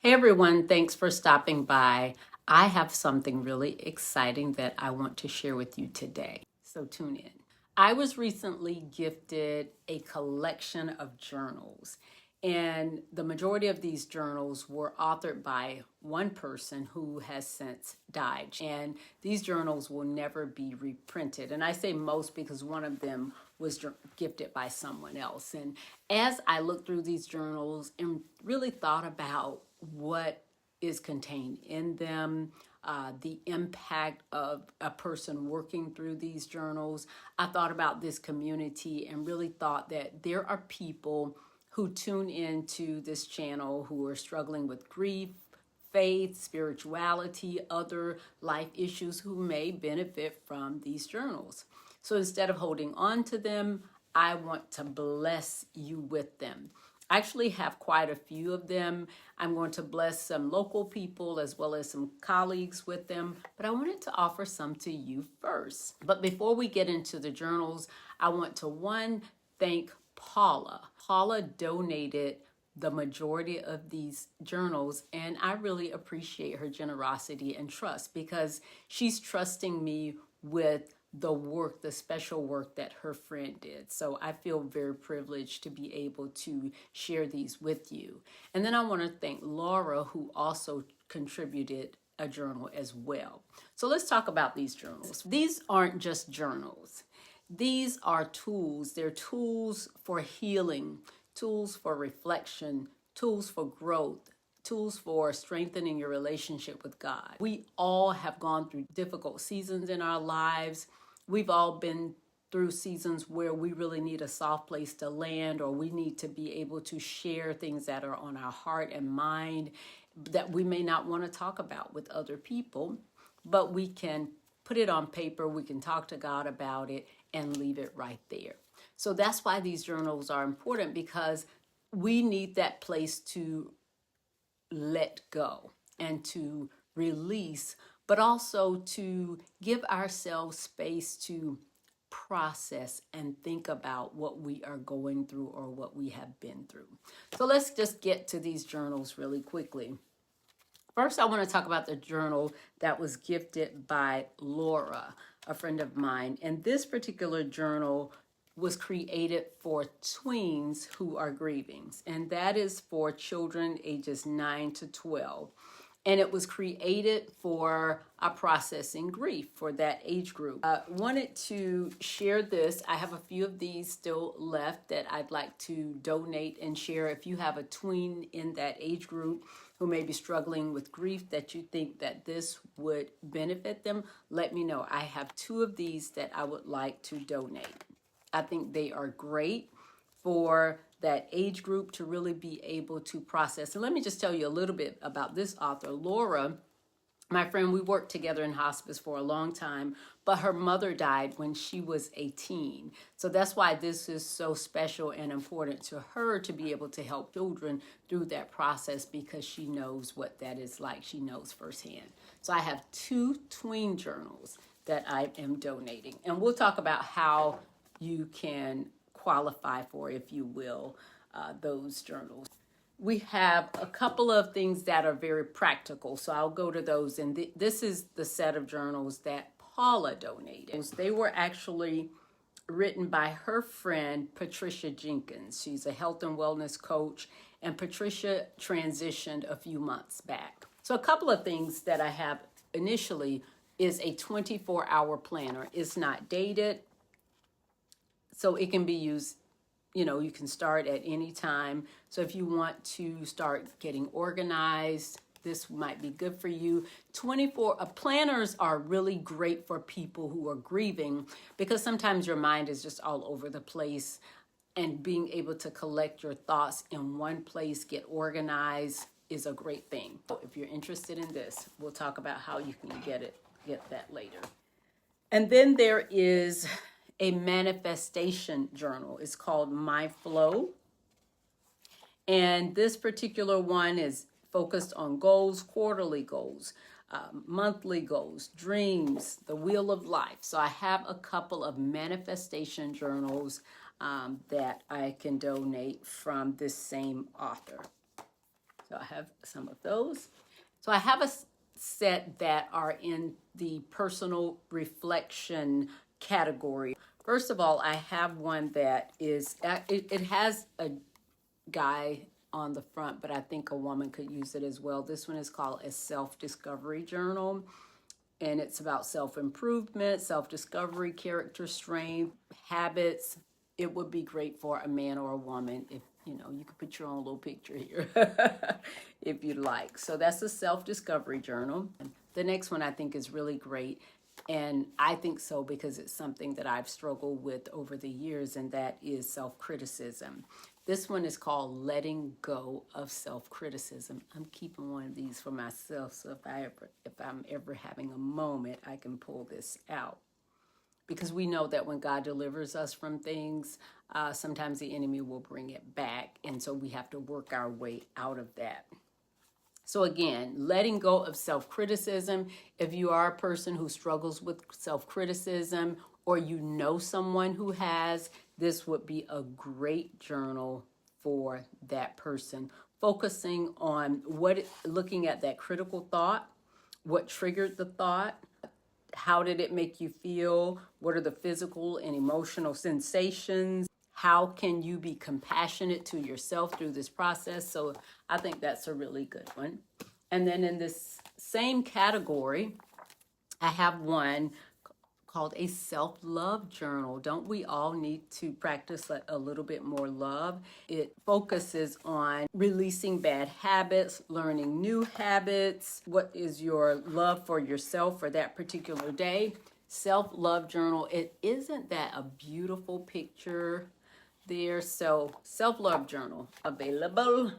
Hey everyone, thanks for stopping by. I have something really exciting that I want to share with you today, so tune in. I was recently gifted a collection of journals, and the majority of these journals were authored by one person who has since died. And these journals will never be reprinted. And I say most because one of them was gifted by someone else. And as I looked through these journals and really thought about what is contained in them, the impact of a person working through these journals, I thought about this community and really thought that there are people who tune into this channel who are struggling with grief, faith, spirituality, other life issues who may benefit from these journals. So instead of holding on to them, I want to bless you with them. I actually have quite a few of them. I'm going to bless some local people as well as some colleagues with them, but I wanted to offer some to you first. But before we get into the journals, I want to thank Paula. Paula donated the majority of these journals, and I really appreciate her generosity and trust because she's trusting me with the work, the special work that her friend did. So I feel very privileged to be able to share these with you. And then I want to thank Laura, who also contributed a journal as well. So let's talk about these journals. These aren't just journals. These are tools. They're tools for healing, tools for reflection, tools for growth, tools for strengthening your relationship with God. We all have gone through difficult seasons in our lives. We've all been through seasons where we really need a soft place to land, or we need to be able to share things that are on our heart and mind that we may not want to talk about with other people, but we can put it on paper, we can talk to God about it and leave it right there. So that's why these journals are important, because we need that place to let go and to release, but also to give ourselves space to process and think about what we are going through or what we have been through. So let's just get to these journals really quickly. First, I want to talk about the journal that was gifted by Laura, a friend of mine. And this particular journal was created for tweens who are grieving. And that is for children ages 9 to 12. And it was created for processing grief for that age group. I wanted to share this. I have a few of these still left that I'd like to donate and share. If you have a tween in that age group who may be struggling with grief that you think that this would benefit them, let me know. I have 2 of these that I would like to donate. I think they are great for that age group to really be able to process. And let me just tell you a little bit about this author. Laura, my friend, we worked together in hospice for a long time, but her mother died when she was 18. So that's why this is so special and important to her, to be able to help children through that process, because she knows what that is like. She knows firsthand. So I have 2 tween journals that I am donating. And we'll talk about how you can qualify for, if you will, those journals. We have a couple of things that are very practical, so I'll go to those. And this is the set of journals that Paula donated. They were actually written by her friend, Patricia Jenkins. She's a health and wellness coach, and Patricia transitioned a few months back. So a couple of things that I have initially is a 24-hour planner. It's not dated, so it can be used, you can start at any time. So if you want to start getting organized, this might be good for you. Planners are really great for people who are grieving, because sometimes your mind is just all over the place, and being able to collect your thoughts in one place, get organized, is a great thing. So if you're interested in this, we'll talk about how you can get that later. And then there is a manifestation journal. It's called My Flow. And this particular one is focused on goals, quarterly goals, monthly goals, dreams, the wheel of life. So I have a couple of manifestation journals that I can donate from this same author. So So I have some of those. So I have a set that are in the personal reflection category. First of all, I have one that is, it has a guy on the front, but I think a woman could use it as well. This one is called a self-discovery journal, and it's about self-improvement, self-discovery, character strength, habits. It would be great for a man or a woman. If you know, you could put your own little picture here if you'd like. So that's a self-discovery journal. The next one I think is really great, and I think so because it's something that I've struggled with over the years, and that is self-criticism. This one is called Letting Go of Self-Criticism. I'm keeping one of these for myself, so if I'm ever having a moment, I can pull this out. Because we know that when God delivers us from things, sometimes the enemy will bring it back, and so we have to work our way out of that. So again, letting go of self-criticism. If you are a person who struggles with self-criticism, or you know someone who has, this would be a great journal for that person. Focusing on looking at that critical thought, what triggered the thought, how did it make you feel, what are the physical and emotional sensations, how can you be compassionate to yourself through this process. So I think that's a really good one. And then in this same category, I have one called a self-love journal. Don't we all need to practice a little bit more love? It focuses on releasing bad habits, learning new habits. What is your love for yourself for that particular day? Self-love journal. Isn't that a beautiful picture there? So self-love journal available.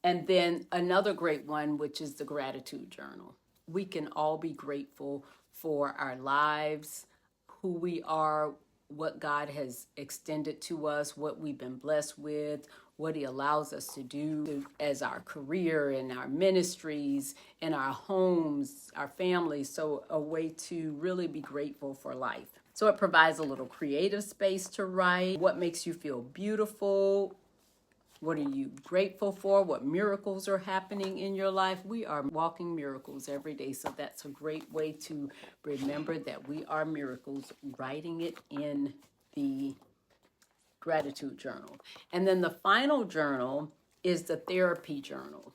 And then another great one, which is the gratitude journal. We can all be grateful for our lives, who we are, what God has extended to us, what we've been blessed with, what He allows us to do as our career and our ministries and our homes, our families. So a way to really be grateful for life. So it provides a little creative space to write. What makes you feel beautiful? What are you grateful for? What miracles are happening in your life? We are walking miracles every day. So that's a great way to remember that we are miracles, writing it in the gratitude journal. And then the final journal is the therapy journal.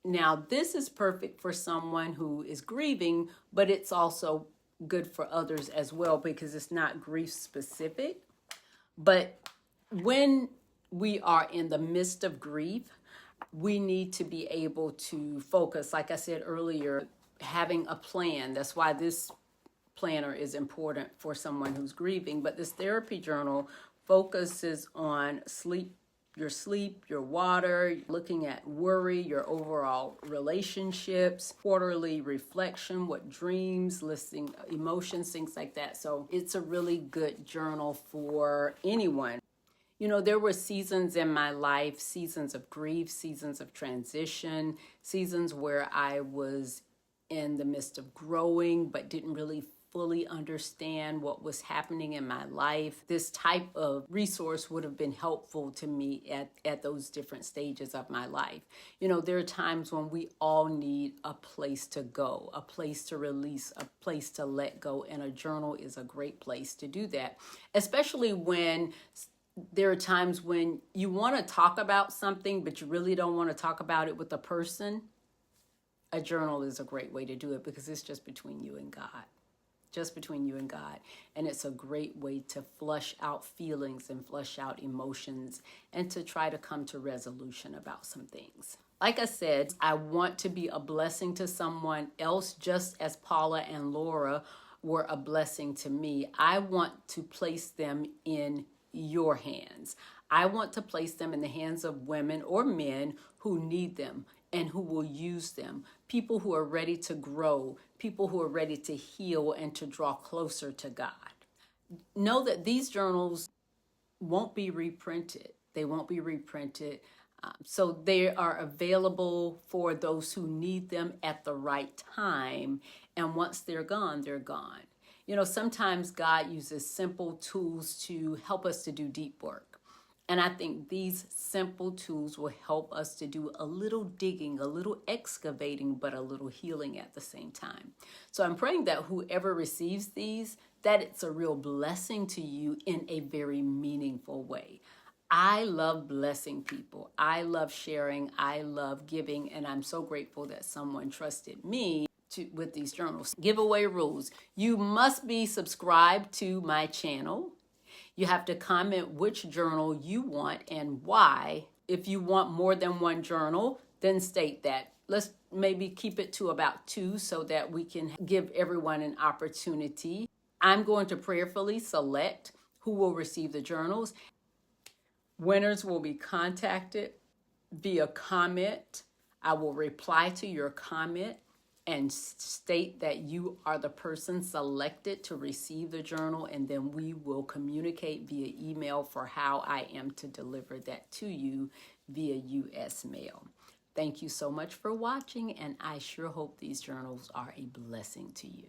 Now, this is perfect for someone who is grieving, but it's also good for others as well because it's not grief specific. But when we are in the midst of grief, we need to be able to focus, like I said earlier, having a plan. That's why this planner is important for someone who's grieving. But this therapy journal focuses on sleep, your water, looking at worry, your overall relationships, quarterly reflection, what dreams, listing emotions, things like that. So it's a really good journal for anyone. You know, there were seasons in my life, seasons of grief, seasons of transition, seasons where I was in the midst of growing, but didn't really fully understand what was happening in my life. This type of resource would have been helpful to me at those different stages of my life. You know, there are times when we all need a place to go, a place to release, a place to let go, and a journal is a great place to do that, especially when there are times when you want to talk about something, but you really don't want to talk about it with a person. A journal is a great way to do it because it's just between you and God. Just between you and God. And it's a great way to flush out feelings and flush out emotions and to try to come to resolution about some things. Like I said, I want to be a blessing to someone else, just as Paula and Laura were a blessing to me. I want to place them in your hands. I want to place them in the hands of women or men who need them and who will use them. People who are ready to grow, people who are ready to heal and to draw closer to God. Know that these journals won't be reprinted. They won't be reprinted. So they are available for those who need them at the right time. And once they're gone, they're gone. You know, sometimes God uses simple tools to help us to do deep work. And I think these simple tools will help us to do a little digging, a little excavating, but a little healing at the same time. So I'm praying that whoever receives these, that it's a real blessing to you in a very meaningful way. I love blessing people. I love sharing. I love giving. And I'm so grateful that someone trusted me with these journals. Giveaway rules. You must be subscribed to my channel. You have to comment which journal you want and why. If you want more than one journal, then state that. Let's maybe keep it to about 2 so that we can give everyone an opportunity. I'm going to prayerfully select who will receive the journals. Winners will be contacted via comment. I will reply to your comment and state that you are the person selected to receive the journal, and then we will communicate via email for how I am to deliver that to you via US mail. Thank you so much for watching, and I sure hope these journals are a blessing to you.